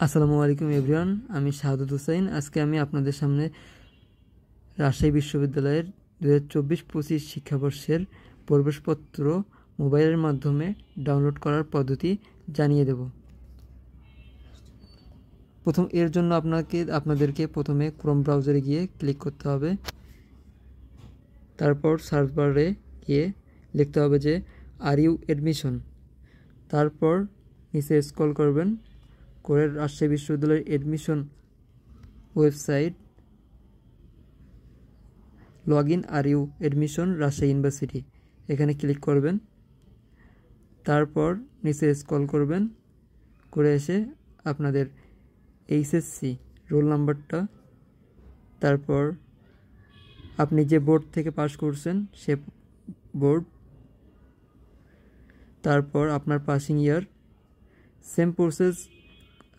আসসালামু আলাইকুম এভরিওয়ান, আমি শাহাদত হুসাইন। আজকে আমি আপনাদের সামনে রাজশাহী বিশ্ববিদ্যালয়ের 2024-25 শিক্ষাবর্ষের প্রবেশপত্র মোবাইলের মাধ্যমে ডাউনলোড করার পদ্ধতি জানিয়ে দেব। এর জন্য আপনাদেরকে প্রথমে ক্রোম ব্রাউজারে গিয়ে ক্লিক করতে হবে। তারপর সার্চ বারে গিয়ে লিখতে হবে যে আর ইউ অ্যাডমিশন। তারপর নিচে স্ক্রল করবেন করে রাজশাহী বিশ্ববিদ্যালয়ের admission website log in are you admission Rajshahi university, এখানে ক্লিক করবেন। তারপর নিচে স্ক্রল করবেন করে এসে আপনাদের এইচএসসি রোল নাম্বারটা, তারপর আপনি যে বোর্ড থেকে পাস করছেন সে বোর্ড, তারপর আপনার পাসিং ইয়ার, সেম প্রসেস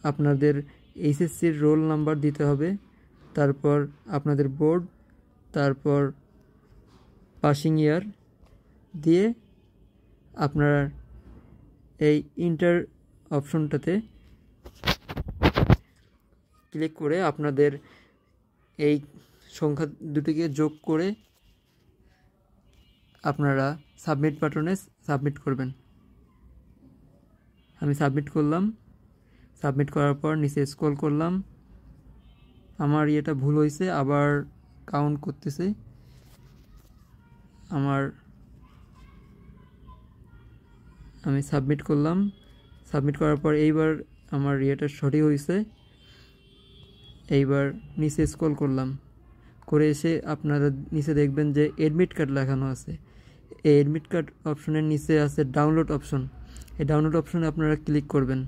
আপনাদের এইচএসসির রোল নাম্বার দিতে হবে, তারপর আপনাদের বোর্ড, তারপর পাসিং ইয়ার দিয়ে আপনার এই ইন্টার অপশনটাতে ক্লিক করে আপনাদের এই সংখ্যা দুটিকে যোগ করে আপনারা সাবমিট বাটনে সাবমিট করবেন। আমি সাবমিট করলাম। সাবমিট করার পর নিচে স্ক্রল করলাম, আমার এটা ভুল হয়েছে, আবার কাউন্ট করতেছে। আমি সাবমিট করলাম। সাবমিট করার পর এইবার আমার এটা সঠিক হয়েছে। এইবার নিচে স্ক্রল করলাম করে এসে আপনারা নিচে দেখবেন যে অ্যাডমিট কার্ড লেখানো আছে। এই অ্যাডমিট কার্ড অপশনের নিচে আছে ডাউনলোড অপশন। এই ডাউনলোড অপশনে আপনারা ক্লিক করবেন।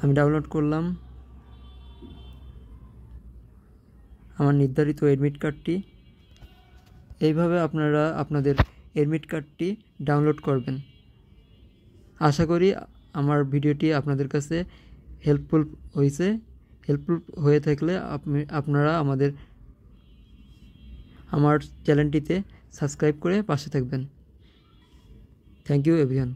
আমি ডাউনলোড করলাম আমার নির্ধারিত অ্যাডমিট কার্ডটি। এইভাবে আপনারা আপনাদের অ্যাডমিট কার্ডটি ডাউনলোড করবেন। আশা করি আমার ভিডিওটি আপনাদের কাছে হেল্পফুল হয়ে থাকলে আপনারা আমার চ্যানেলটিতে সাবস্ক্রাইব করে পাশে থাকবেন। Thank you everyone.